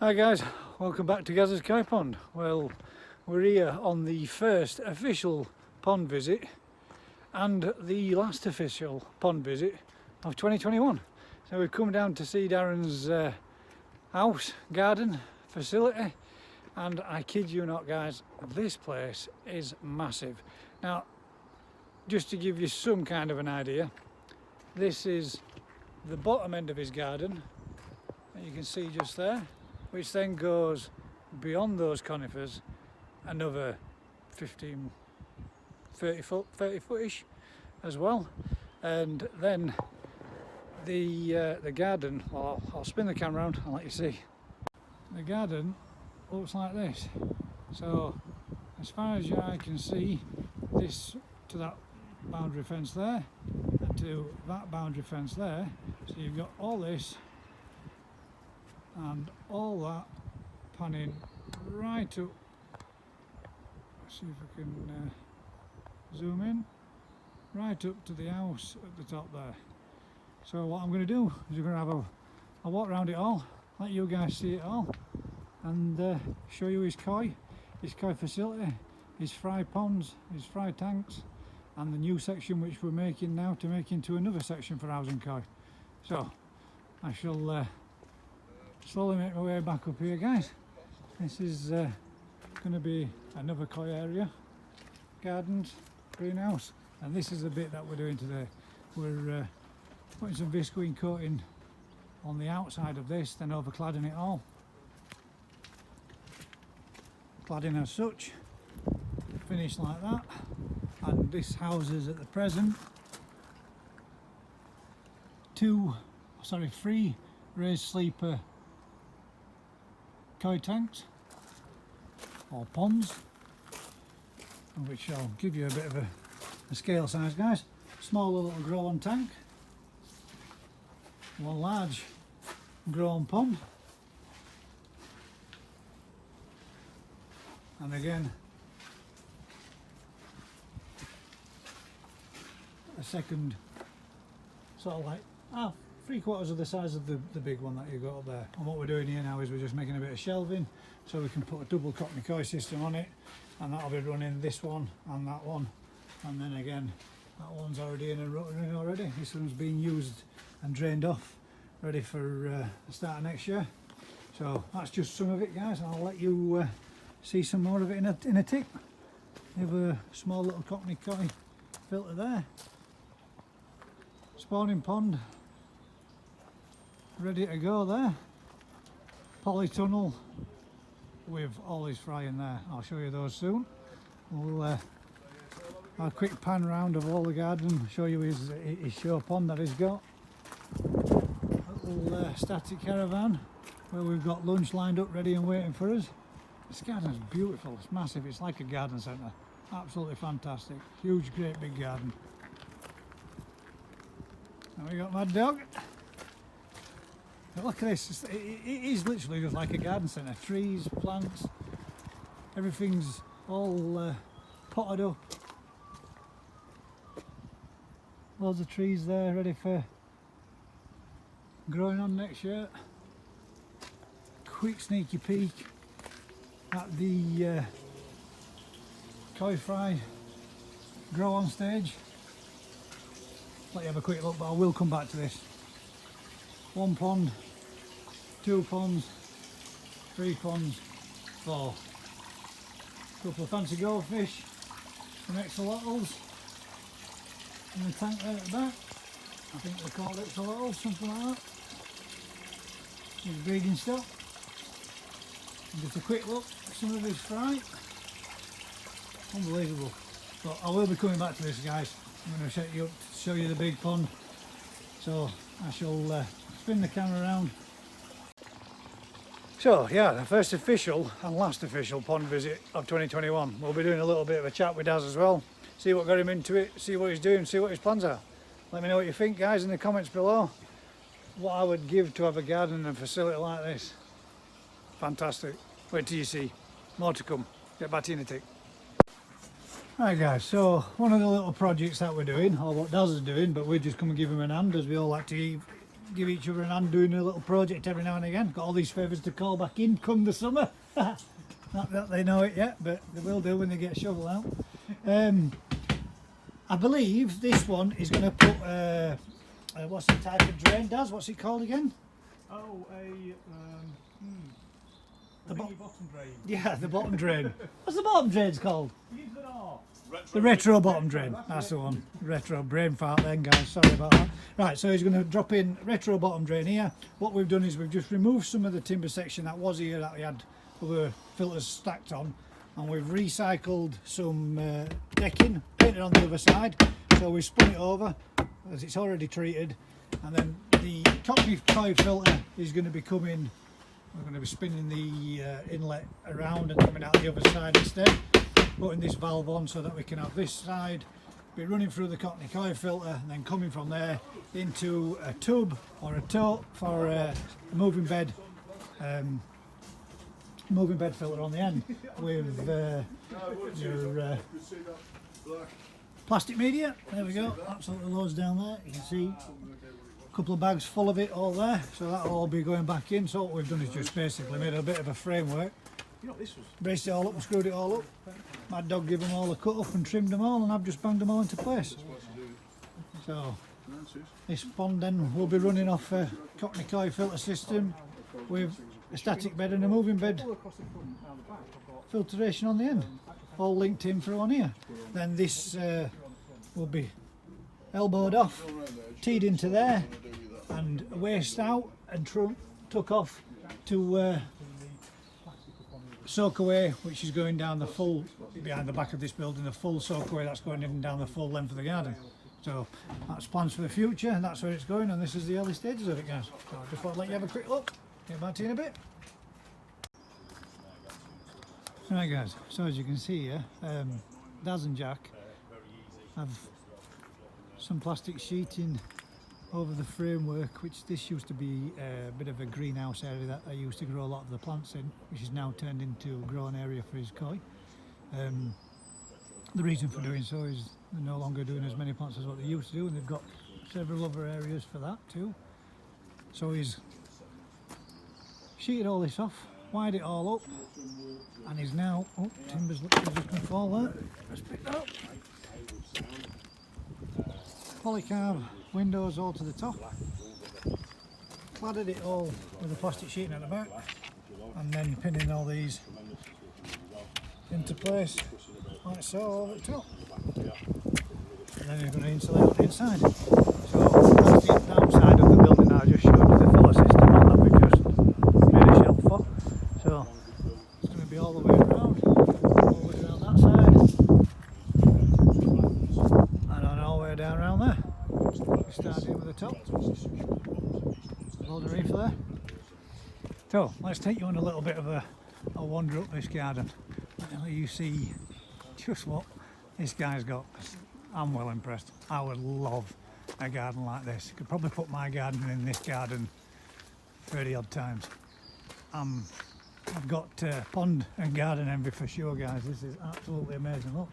Hi guys, welcome back to Dazza Koi Pond. Well, we're here on the first official pond visit and the last official pond visit of 2021. So we've come down to see Darren's house, garden, facility, and I kid you not guys, this place is massive. Now, just to give you some kind of an idea, this is the bottom end of his garden, that you can see just there, which then goes beyond those conifers another 15, 30 foot-ish as well. And then the garden, well, I'll spin the camera around and let you see. The garden looks like this. So as far as your eye can see, this to that boundary fence there and to that boundary fence there. So you've got all this and all that panning right up. Let's see if I can zoom in, right up to the house at the top there. So what I'm going to do is we're going to have a walk around it all, let you guys see it all, and show you his koi facility, his fry ponds, his fry tanks, and the new section which we're making now to make into another section for housing koi. So I shall slowly make my way back up here guys. This is going to be another koi area, gardens, greenhouse, and this is the bit that we're doing today. We're putting some visqueen coating on the outside of this, then overcladding it all. Cladding as such, finished like that, and this houses at the present three raised sleeper koi tanks or ponds, which I'll give you a bit of a scale size guys. Small little grow on tank, one large grow on pond, and again a second sort of like 3/4 of the size of the big one that you got up there. And what we're doing here now is we're just making a bit of shelving so we can put a double cockney koi system on it, and that'll be running this one and that one, and then again that one's already in and running already. This one's being used and drained off, ready for the start of next year. So that's just some of it guys, and I'll let you see some more of it in a tick. We have a small little cockney koi filter there, spawning pond ready to go there, polytunnel with all his fry in there. I'll show you those soon. We'll have a quick pan round of all the garden, show you his show pond that he's got. A little static caravan where we've got lunch lined up ready and waiting for us. This garden's beautiful, it's massive, it's like a garden centre. Absolutely fantastic, huge great big garden. And we got Mad Dog. But look at this, it is literally just like a garden centre. Trees, plants, everything's all potted up. Loads of trees there ready for growing on next year. Quick sneaky peek at the koi fry grow on stage. Let you have a quick look, but I will come back to this. One pond, two ponds, three ponds, four. Couple of fancy goldfish, some axolotls in the tank there at the back. I think they're called axolotls, something like that. He's breeding stock. And just a quick look at some of his fry. Unbelievable. But I will be coming back to this guys. I'm going to set you up to show you the big pond. So I shall spin the camera around. So yeah, the first official and last official pond visit of 2021. We'll be doing a little bit of a chat with Daz as well. See what got him into it, see what he's doing, see what his plans are. Let me know what you think guys in the comments below. What I would give to have a garden and facility like this. Fantastic. Wait till you see. More to come. Get back to you in a tick. Right guys, so one of the little projects that we're doing, or what Daz is doing, but we're just come and give him an hand as we all like to give each other a hand doing a little project every now and again. Got all these favours to call back in come the summer. Not that they know it yet, but they will do when they get a shovel out. I believe this one is going to put, what's the type of drain, Daz? What's it called again? Oh, the bottom drain. Yeah, the bottom drain. What's the bottom drain's called? The retro bottom drain. That's the one. Retro brain fart then, guys. Sorry about that. Right, so he's going to drop in retro bottom drain here. What we've done is we've just removed some of the timber section that was here that we had other filters stacked on, and we've recycled some decking, painted on the other side. So we've spun it over as it's already treated, and then the Cockney Koi filter is going to be coming. We're going to be spinning the inlet around and coming out the other side instead, putting this valve on so that we can have this side be running through the Cockney Koi filter and then coming from there into a tub or a tote for a moving bed filter on the end with your plastic media. There we go, absolutely loads down there. You can see a couple of bags full of it all there, so that'll all be going back in. So what we've done is just basically made a bit of a framework, braced it all up and screwed it all up. My dog gave them all a cut up and trimmed them all, and I've just banged them all into place. So this pond then will be running off a Cockney Koi filter system with a static bed and a moving bed filtration on the end, all linked in through on here. Then this will be elbowed off, teed into there, and waste out and took off to soak away, which is going down the full, behind the back of this building, the full soak away that's going in down the full length of the garden. So that's plans for the future, and that's where it's going, and this is the early stages of it, guys. So I just want to let you have a quick look. Get back to you in a bit. Right guys, so as you can see here, Daz and Jack have some plastic sheeting over the framework, which this used to be a bit of a greenhouse area that I used to grow a lot of the plants in, which is now turned into a growing area for his koi. The reason for doing so is they're no longer doing as many plants as what they used to do, and they've got several other areas for that too. So he's sheeted all this off, wired it all up, and he's now, oh, timbers look just going to fall there. Let's pick that up. Polycarb windows all to the top, cladded it all with the plastic sheeting at the back, and then pinning all these into place like so over the top, and then you're going to insulate on the inside. So that's the downside of the building that I just showed you, the filter system that we just made a shelf for. So it's going to be all the way around that side, and on all the way down around there. We started with the top, load of reef there. So let's take you on a little bit of a wander up this garden. Let you see just what this guy's got. I'm well impressed. I would love a garden like this. Could probably put my garden in this garden 30 odd times. I've got pond and garden envy for sure, guys. This is absolutely amazing. Look,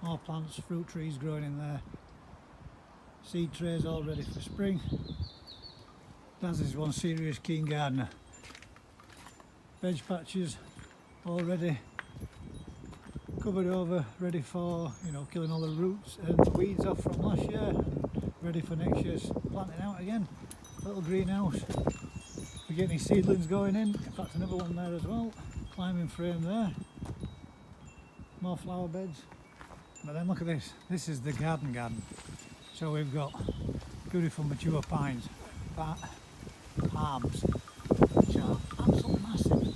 more plants, fruit trees growing in there. Seed trays all ready for spring. Daz is one serious keen gardener. Veg patches all ready, covered over, ready for, you know, killing all the roots and weeds off from last year, and ready for next year's planting out again. Little greenhouse. We're getting seedlings going in. In fact, another one there as well. Climbing frame there. More flower beds. But then look at this. This is the garden. So we've got beautiful mature pines, palms, which are absolutely massive.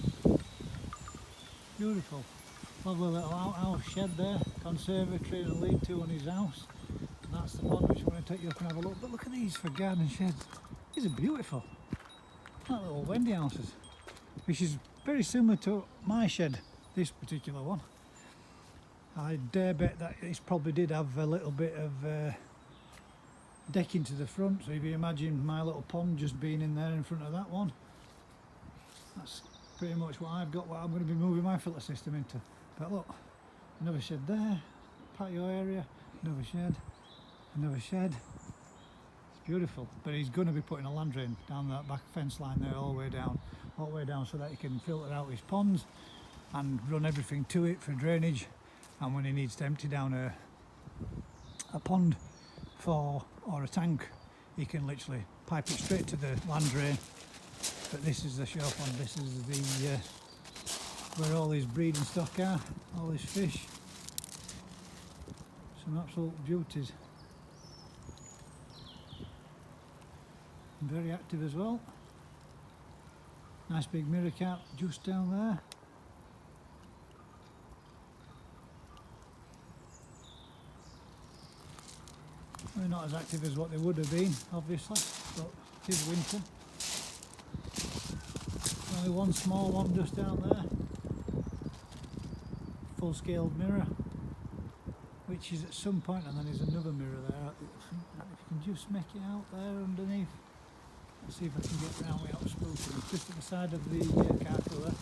Beautiful. Lovely little outhouse shed there, conservatory and lean-to on his house. And that's the pond which I want to take you up and have a look. But look at these for garden sheds. These are beautiful. Like little Wendy houses, which is very similar to my shed, this particular one. I dare bet that this probably did have a little bit of decking to the front, so if you imagine my little pond just being in there in front of that one, that's pretty much what I've got, what I'm going to be moving my filter system into. But look, another shed there, patio area, another shed, beautiful. But he's going to be putting a land drain down that back fence line there all the way down so that he can filter out his ponds and run everything to it for drainage, and when he needs to empty down a pond or a tank, he can literally pipe it straight to the land drain. But this is the show pond. This is the where all his breeding stock are, all his fish. Some absolute beauties. Very active as well. Nice big mirror cap just down there. They're not as active as what they would have been, obviously, but it is winter. Only one small one just down there. Full scale mirror, which is at some point, and then there's another mirror there. If you can just make it out there underneath. Let's see if I can get round without spooking. It's just at the side of the car cooler.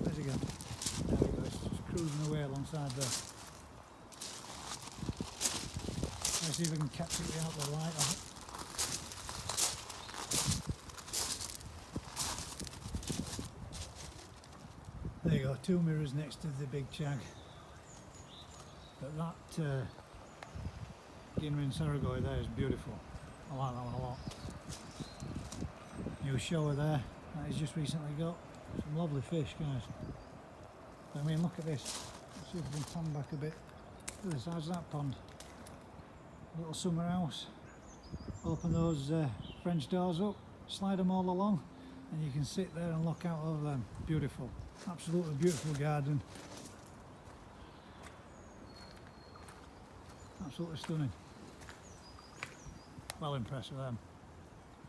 Where's he gone? There we go, it's just cruising away alongside there. Let's see if we can catch it without the light on it. There you go, two mirrors next to the big shag. But that Ginrin Saragoi there is beautiful. I like that one a lot. New shower there that he's just recently got. Some lovely fish, guys. I mean, look at this. Let's see if we can pan back a bit. Look at the size of that pond. Little summer house. Open those French doors up, slide them all along, and you can sit there and look out over them. Beautiful. Absolutely beautiful garden. Absolutely stunning. Well impressed with them.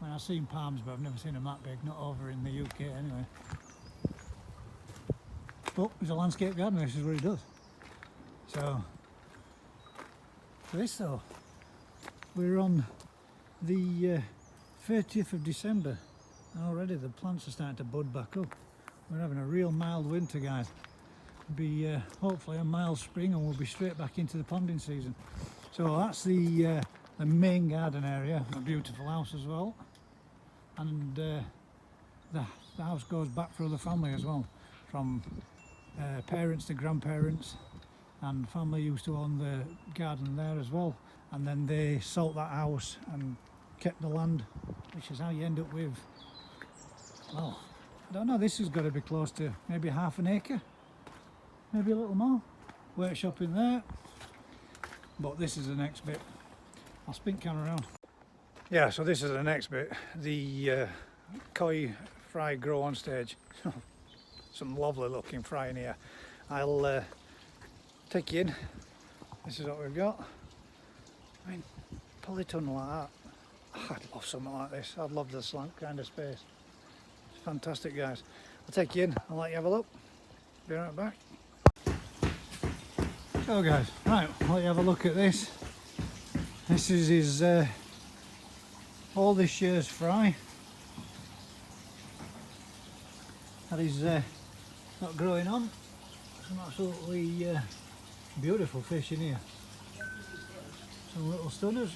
I mean, I've seen palms, but I've never seen them that big, not over in the UK anyway. But he's a landscape gardener, this is what he does. So, for this though, we're on the 30th of December, and already the plants are starting to bud back up. We're having a real mild winter, guys. It'll be hopefully a mild spring, and we'll be straight back into the ponding season. So that's the main garden area, a beautiful house as well, and the house goes back through the family as well, from parents to grandparents, and family used to own the garden there as well, and then they sold that house and kept the land, which is how you end up with, well, I don't know, this has got to be close to maybe half an acre, maybe a little more. Workshop in there, but this is the next bit. I'll spin camera around. Yeah, so this is the next bit, the koi fry grow on stage. Some lovely looking fry in here. I'll take you in. This is what we've got. I mean, polytunnel like that. I'd love something like this. I'd love the slant kind of space. It's fantastic, guys. I'll take you in. I'll let you have a look. Be right back. So guys, right, I'll let you have a look at this. This is his all this year's fry that he's not growing on. Some absolutely beautiful fish in here. Some little stunners.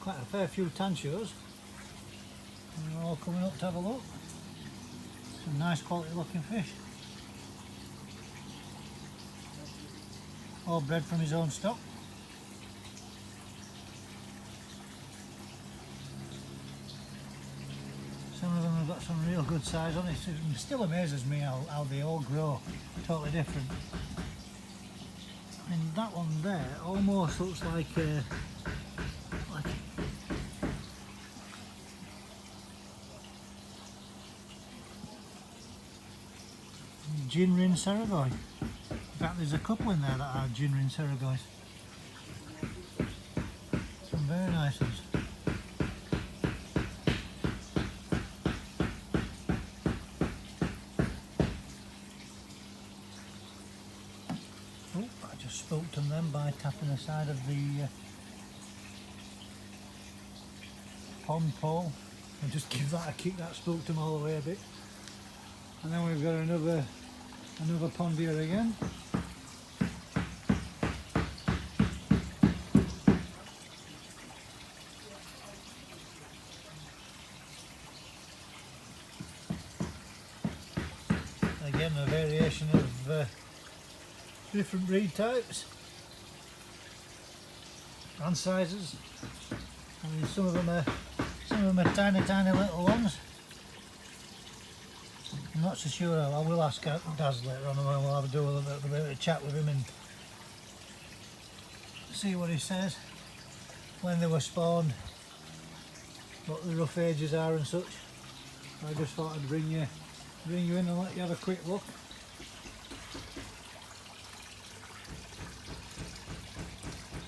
Quite a fair few tanchos. And they're all coming up to have a look. Some nice quality looking fish. All bred from his own stock. Some of them have got some real good size on it. It still amazes me how they all grow totally different. I mean, that one there almost looks like Ginrin Saragoi. In fact, there's a couple in there that are Ginrin Saragois. Some very nice ones. Oh, I just spooked them then by tapping the side of the pond pole. I'll just give that a kick, that spooked them all the way a bit. And then we've got another pondoAir again. Again, a variation of different breed types and sizes. I mean, some of them are tiny little ones. I'm not so sure. I will ask Daz later on, and we'll have a little bit of a chat with him and see what he says when they were spawned, what the rough ages are and such. I just thought I'd bring you in and let you have a quick look.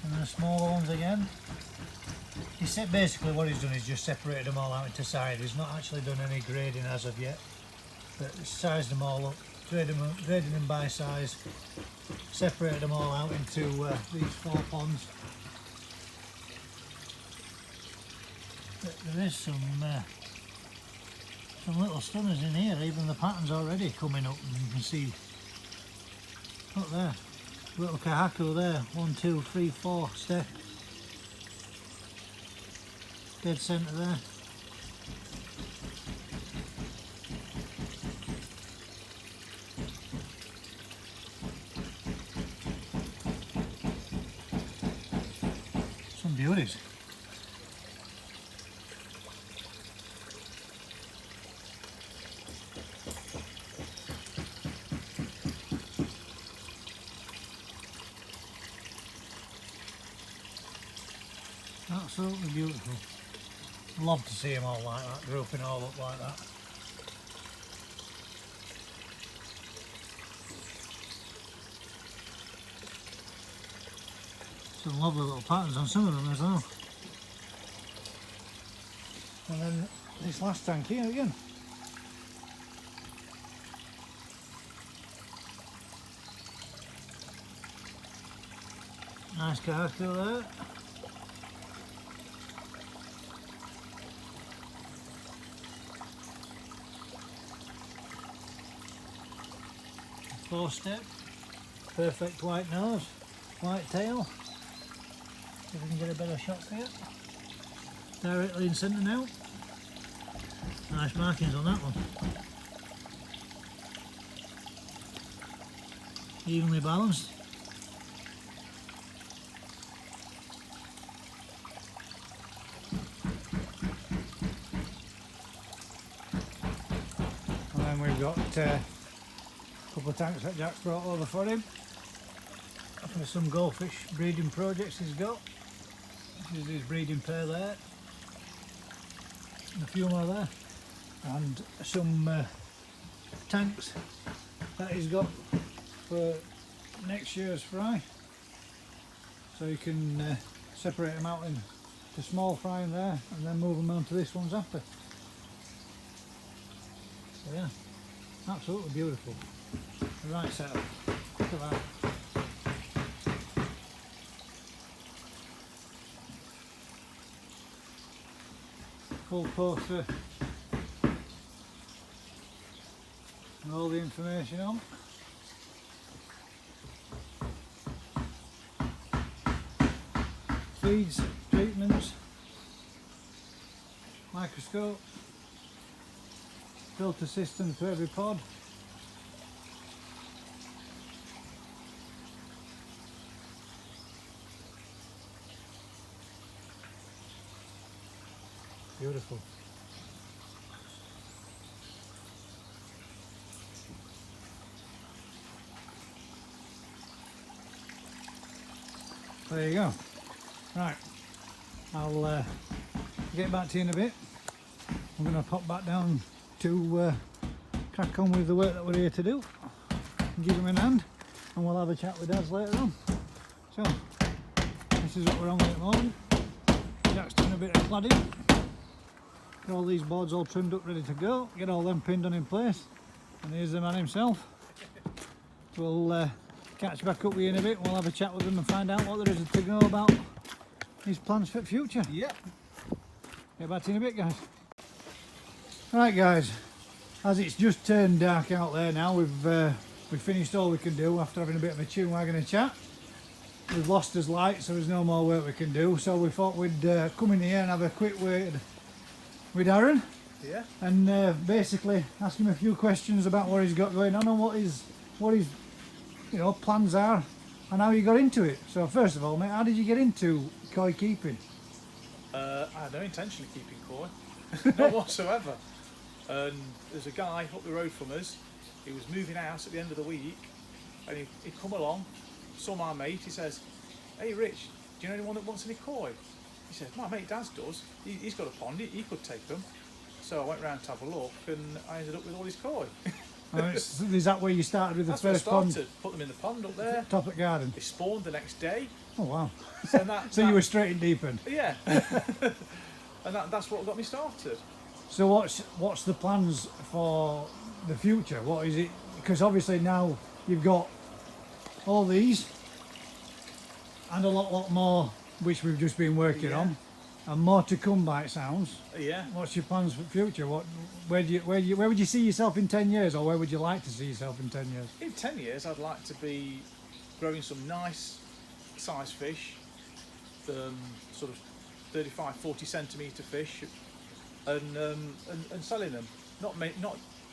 And the smaller ones again. Basically what he's done is just separated them all out into size. He's not actually done any grading as of yet, but he's sized them all up, graded them by size, separated them all out into these 4 ponds. But there is some little stunners in here. Even the pattern's already coming up, and you can see, look there, little kahaku there, 1, 2, 3, 4 step, dead centre there. Some beauties. Absolutely beautiful. Love to see them all like that, grouping all up like that. Some lovely little patterns on some of them as well. And then this last tank here again. Nice kahaku there. Four step, perfect white nose, white tail. See if we can get a better shot for you. Directly in centre now. Nice markings on that one. Evenly balanced. And then we've got couple of tanks that Jack's brought over for him for some goldfish breeding projects he's got. This is his breeding pair there, and a few more there, and some tanks that he's got for next year's fry, so you can separate them out into small fry in there and then move them on to this one's after. So yeah, absolutely beautiful. The right setup. Look at that. Full poster and all the information on. Feeds, treatments, microscope, filter system to every pod. Beautiful. There you go. Right, I'll get back to you in a bit. I'm going to pop back down to crack on with the work that we're here to do. Give him a hand, and we'll have a chat with Daz later on. So, this is what we're on with at the moment. Jack's doing a bit of cladding. Get all these boards all trimmed up, ready to go. Get all them pinned on in place. And here's the man himself. We'll catch back up with you in a bit. We'll have a chat with him and find out what there is to know about his plans for the future. Yep. Get back to you in a bit, guys. Right, guys. as it's just turned dark out there now, we've finished all we can do after having a bit of a chin wag and a chat. We've lost his light, so there's no more work we can do. So we thought we'd come in here and have a quick word with Darren. Yeah. And basically ask him a few questions about what he's got going on and what his plans are and how he got into it. So first of all, mate, how did you get into koi keeping? I had no intention of keeping koi, not whatsoever. And there's a guy up the road from us. He was moving house at the end of the week, and he'd come along, saw my mate. He says, "Hey, Rich, do you know anyone that wants any koi?" He says, "My mate Daz does. He's got a pond. He could take them." So I went round to have a look, and I ended up with all his koi. Is that where you started with the That's first where I pond? started. Put them in the pond up there. Top at garden. They spawned the next day. Oh wow! So, So you were straight in deep end. Yeah. And that's what got me started. So what's the plans for the future? What is it? Because obviously now you've got all these and a lot more which we've just been working on, and more to come by it sounds. Yeah. What's your plans for the future? Where would you see yourself in 10 years, or where would you like to see yourself in 10 years? In 10 years, I'd like to be growing some nice size fish, sort of 35, 40 centimetre fish, and selling them. Not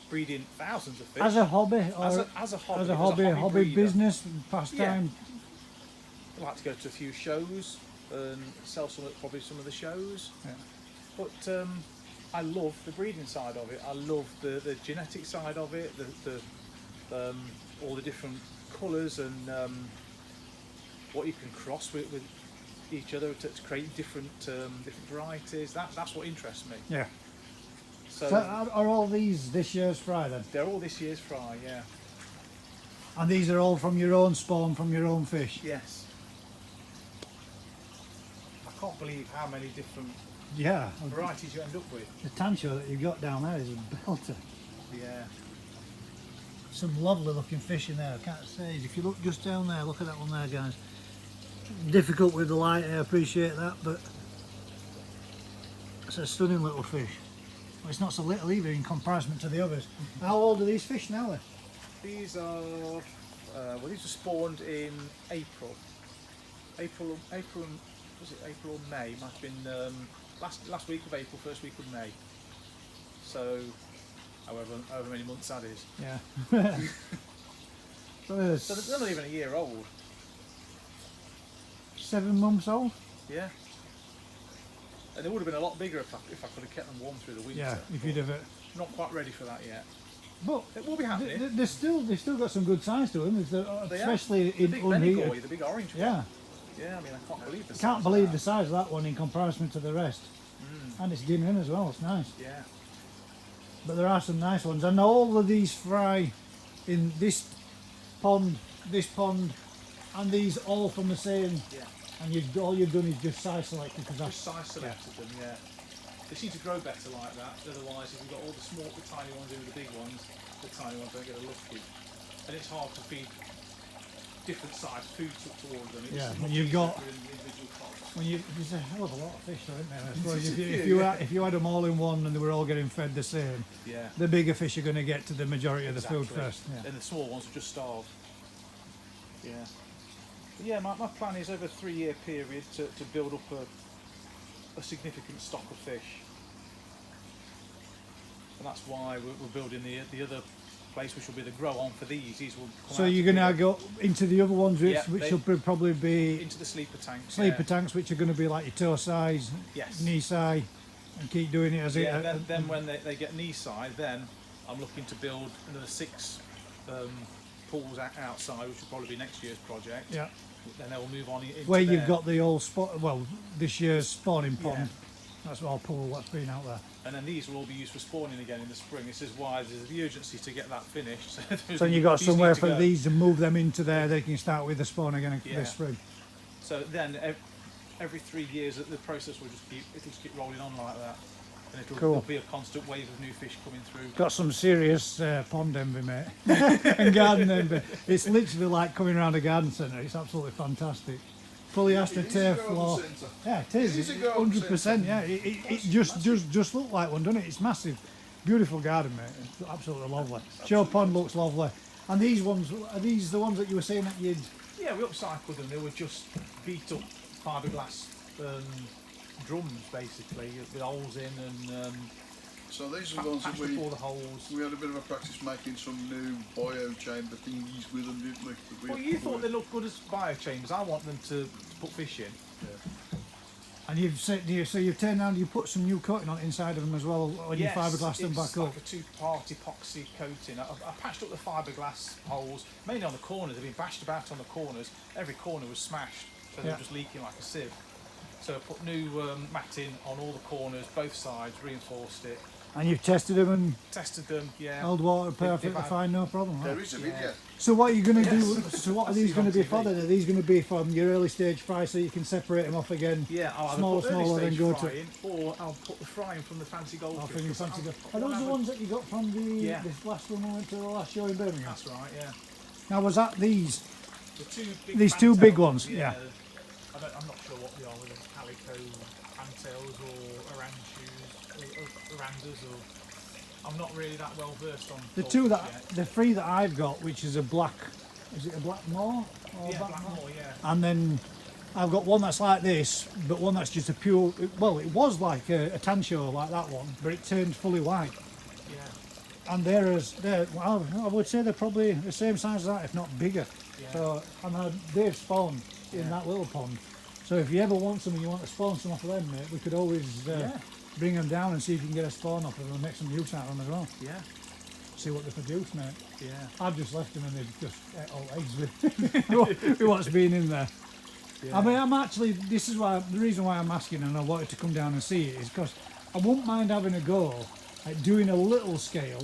breeding thousands of fish. As a hobby, or as a hobby, as a hobby breeder. business, pastime. I'd like to go to a few shows and sell probably some of the shows. Yeah. But I love the breeding side of it. I love the genetic side of it. All the different colours and what you can cross with each other to create different varieties. That's what interests me. Yeah. So, So are all these this year's fry then? they're all this year's fry. Yeah. And these are all from your own spawn, from your own fish? Yes. I can't believe how many different Yeah. varieties you end up with. The tancho that you've got down there is a belter. Yeah. Some lovely looking fish in there, I can't say. If you look just down there, look at that one there, guys. Difficult with the light, I appreciate that, but it's a stunning little fish. Well, it's not so little either in comparison to the others. How old are these fish now then? These are these were spawned in April. April was it April or May? Might have been last week of April, first week of May. So however many months that is. Yeah. So they're not even a year old. 7 months old? Yeah. And they would have been a lot bigger if I could have kept them warm through the winter. Yeah, if you'd have it. Not quite ready for that yet. But It will be happening. they've still got some good size to them, They especially the in big unheated. Benny, the big orange one. Yeah. Yeah, I mean I can't believe this. Can't believe the size of that one in comparison to the rest. And it's dim in as well, it's nice. Yeah. But there are some nice ones, and all of these fry in this pond, and these all from the same. Yeah. And all you've done is just size selected because Just size selected them, yeah. They seem to grow better like that. Otherwise, if you've got all the tiny ones in with the big ones, the tiny ones don't get a lucky. And it's hard to feed different sized food towards them. It's Yeah, much when you've easier got- for individual pods. when there's a hell of a lot of fish, though, isn't there? I suppose It's a if you had them all in one and they were all getting fed the same, Yeah. the bigger fish are going to get to the majority of the food Exactly. first. Yeah. And the small ones will just starve. Yeah. But yeah, my plan is over a 3-year period to build up a significant stock of fish. And that's why we're building the other place, which will be the grow on for these. These will come So out you're to going to be go into the other ones, Yeah, which they- will probably be into the sleeper tanks. sleeper yeah. tanks, which are going to be like your toe size, Yes. knee size, and keep doing it as Yeah, it. then when they get knee size, then I'm looking to build another 6 pools outside, which will probably be next year's project. Yeah. Then they'll move on into Where you've there. got the old spot, well, this year's spawning pond. Yeah. That's all pool what's been out there. And then these will all be used for spawning again in the spring. This is why there's the urgency to get that finished. So you've got these somewhere need to for go. these and move them into there. They can start with the spawn again Yeah. this spring. So then every 3 years the process will just keep rolling on like that. And it'll be a constant wave of new fish coming through. Got some serious pond envy, mate, and garden envy. It's literally like coming around a garden centre. It's absolutely fantastic. Fully astroturf floor. Yeah, it is. 100%. Yeah, it just looked like one, doesn't it? It's massive. Beautiful garden, mate. It's absolutely lovely. Show pond looks lovely. And these ones, are these the ones that you were saying that you'd... Yeah, we upcycled them. They were just beat up fiberglass drums, basically, with holes in, and So these are the ones that patched up all the holes. we had a bit of a practice making some new bio-chamber thingies with them, didn't we? That we Well, you thought they looked good as biochambers. I want them to put fish in. Yeah. And you've said, so you've turned around, you put some new coating on inside of them as well when you fiberglassed them back up. Like a two-part epoxy coating. I patched up the fiberglass holes, mainly on the corners. They've been bashed about on the corners. Every corner was smashed, so they were just leaking like a sieve. So I put new matting on all the corners, both sides, reinforced it. And you've tested them and Tested them, yeah. held water They've perfectly had- fine, no problem. There Right? is a video. So what are you going to do? Yes. So what are I these see going to on be for TV. then? Are these going to be from your early stage fry so you can separate them off again? Yeah, I'll either Smaller, put early smaller, then stage go to... frying, or I'll put the frying from the fancy Oh, goldfish. from your fancy I'll- Are those I'll the have ones that you got from the Yeah. this last one we went to the last show in Birmingham? That's right, yeah. Now was that these? The two big These two big fantails, ones, yeah. I'm not sure what they are, whether it's calico fantails or orandas, or I'm not really that well versed on The two that, goldfish yet. the three that I've got, which is a black, is it a black moor? Or Yeah, black Blackmore, yeah. And then I've got one that's like this, but one that's just a pure, well it was like a tancho like that one, but it turned fully white. Yeah, And well, I would say they're probably the same size as that, if not bigger. yeah. So, and they've spawned in that little pond. So if you ever want some and you want to spawn some off of them, mate, we could always Yeah. bring them down and see if you can get a spawn off of them and make some use out of them as well. Yeah, See what they produce, mate. yeah. I've just left them and they've just ate all eggs with what's been in there. Yeah. I mean, I'm actually, this is why, the reason why I'm asking and I wanted to come down and see it is because I wouldn't mind having a go at doing a little scale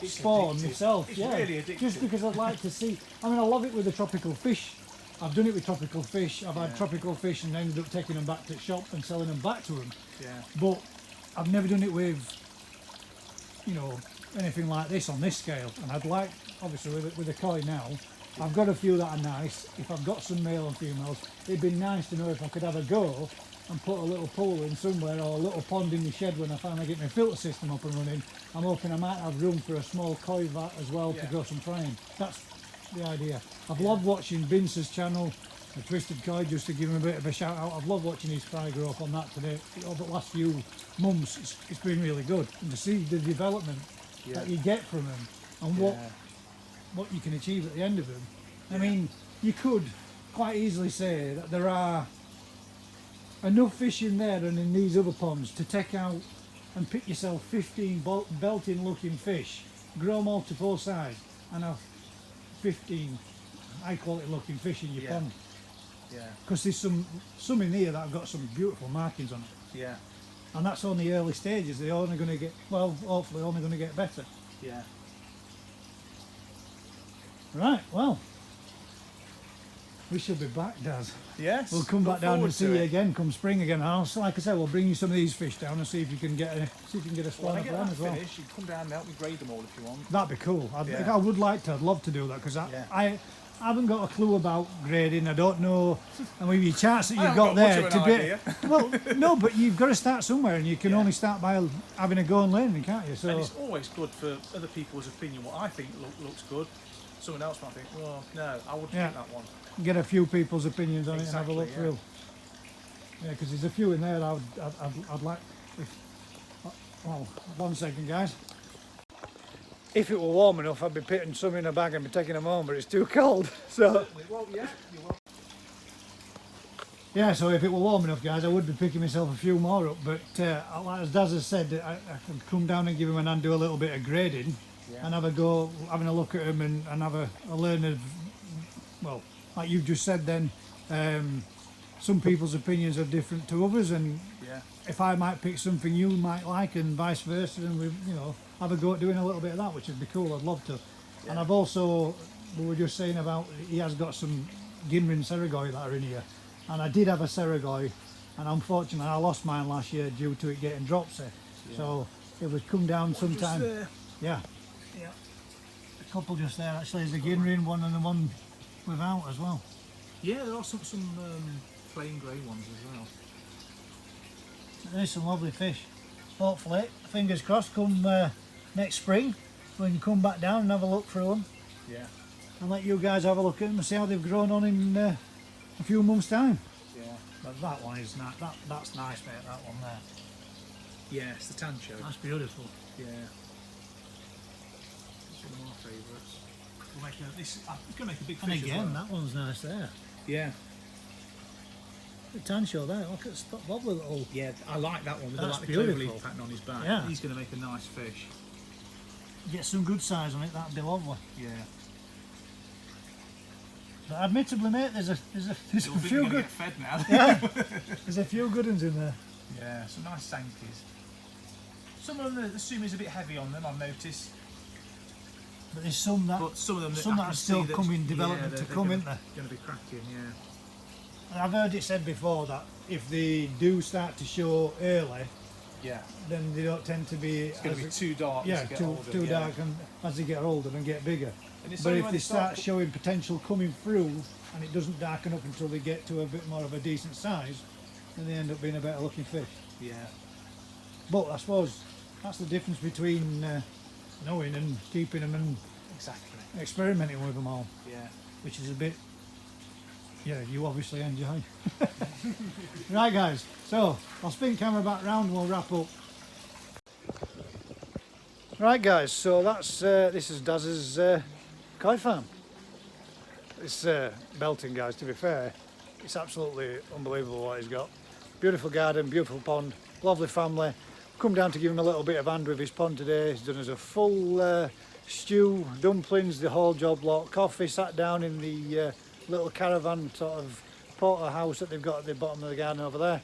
It's spawn addictive. myself. It's Yeah, really addictive. just because I'd like to see. I mean, I love it with the tropical fish. I've done it with tropical fish. I've had Yeah. tropical fish and ended up taking them back to the shop and selling them back to them. Yeah, But I've never done it with, you know, anything like this on this scale. And I'd like, obviously, with a koi now, I've got a few that are nice. If I've got some male and females, it'd be nice to know if I could have a go and put a little pool in somewhere or a little pond in the shed when I finally get my filter system up and running. I'm hoping I might have room for a small koi vat as well to Yeah. go some frying. That's the idea. I've loved watching Vince's channel, The Twisted Koi, just to give him a bit of a shout out. I've loved watching his fry grow up on that today. Over the last few months, it's been really good. And to see the development that you get from them and what you can achieve at the end of them. I mean, you could quite easily say that there are enough fish in there and in these other ponds to take out and pick yourself 15 belting looking fish, grow them all to full size and have 15 high quality looking fish in your Yeah. pond. yeah, Because there's some in here that have got some beautiful markings on it. yeah, And that's only early stages. They're only going to get, well, hopefully only going to get better. yeah. Right, well, we should be back, Daz. Yes. We'll come back look down and forward see to you it. again come spring again. And I'll, like I said, we'll bring you some of these fish down and see if you can get a When spawn I of get them that as well. finished, you can come down and help me grade them all if you want. That'd be cool. Yeah. I would like to. I'd love to do that because Yeah. I haven't got a clue about grading. I don't know. And with your charts that I you've haven't got got much there of to an be idea. well, no, but you've got to start somewhere, and you can Yeah. only start by having a go and learning, can't you? And So it's always good for other people's opinion. What I think looks good, someone else might think, well, no, I wouldn't Yeah. think that one. get a few people's opinions on it and have a Exactly, look yeah. through. Yeah, because there's a few in there. I'd like. Well, 1 second, guys. If it were warm enough, I'd be putting some in a bag and be taking them home, but it's too cold. So Well, yeah, you will. yeah, so if it were warm enough, guys, I would be picking myself a few more up. But like as Daz has said, I can come down and give him and do a little bit of grading Yeah. and have a go, having a look at them and have a learn of, well, like you've just said then, some people's opinions are different to others, and Yeah. if I might pick something you might like and vice versa, and we, you know, have a go at doing a little bit of that, which would be cool. I'd love to. And I've also, we were just saying about, he has got some Ginrin Seragoi that are in here, and I did have a Seragoi, and unfortunately I lost mine last year due to it getting dropsy. So it would come down sometime. Just there. Yeah, Yeah. a couple just there actually. There's a Ginrin one and the one without as well. Yeah, there are some plain grey ones as well. There's some lovely fish. hopefully, fingers crossed, come next spring, we can come back down and have a look through them Yeah. and let you guys have a look at them and see how they've grown on in a few months' time. Yeah. But that one is nice. That's nice, mate. That one there. Yeah, it's the tancho. That's beautiful. Yeah. It's one of my favourites. We'll make it's going to make a big fish And again, as well. that one's nice there. Yeah. The tancho there. Look at Spot Bob with it all. Yeah, I like that one with That's the clover beautiful. leaf pattern on his back. Yeah. He's going to make a nice fish. Get some good size on it. That'd be lovely. Yeah. But admittedly, mate, there's a You'll be few going to good. get fed now. Yeah. There's a few good ones in there. Yeah, some nice sankies. Some of them, the sumi's a bit heavy on them, I've noticed. But there's some that But some of them some I that can are still see coming development they're to come, gonna, isn't there? Going to be cracking, yeah. And I've heard it said before that if they do start to show early, Yeah. then they don't tend to be. It's going to be too dark Yeah, as they get too older. too yeah. dark, and as they get older and get bigger. And it's But only if when they start co- showing potential coming through and it doesn't darken up until they get to a bit more of a decent size, then they end up being a better looking fish. Yeah. But I suppose that's the difference between knowing and keeping them and Exactly. experimenting with them all, Yeah. which is a bit, yeah, you obviously enjoy. Right guys, so I'll spin camera back round and we'll wrap up. Right guys, so that's this is Dazza's koi farm. It's belting, guys, to be fair. It's absolutely unbelievable what he's got. Beautiful garden, beautiful pond, lovely family. Come down to give him a little bit of hand with his pond today. He's done us a full stew, dumplings, the whole job lot, coffee, sat down in the little caravan sort of porterhouse that they've got at the bottom of the garden over there.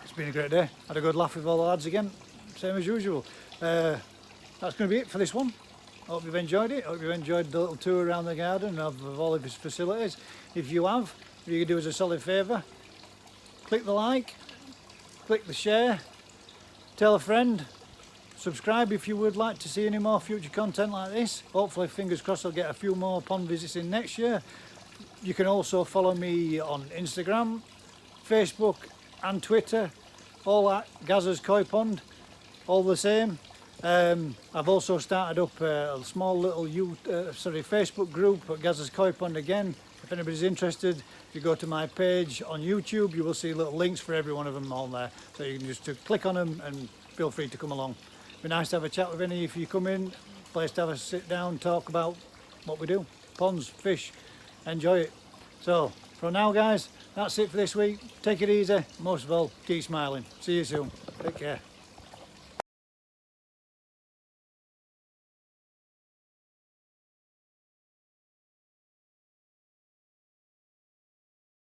It's been a great day. Had a good laugh with all the lads again, same as usual. That's going to be it for this one. Hope you've enjoyed it. Hope you've enjoyed the little tour around the garden of all of his facilities. If you have, if you could do us a solid favour, click the like, click the share, tell a friend, subscribe if you would like to see any more future content like this. Hopefully, fingers crossed, I'll get a few more pond visits in next year. You can also follow me on Instagram, Facebook and Twitter, all at Dazza's Koi Pond, all the same. I've also started up a small little Facebook group at Dazza's Koi Pond again. If anybody's interested, if you go to my page on YouTube, you will see little links for every one of them on there. So you can just click on them and feel free to come along. Be nice to have a chat with any if you come in. Place to have a sit down, talk about what we do. Ponds, fish, enjoy it. So, for now guys, that's it for this week. Take it easy. Most of all, keep smiling. See you soon. Take care.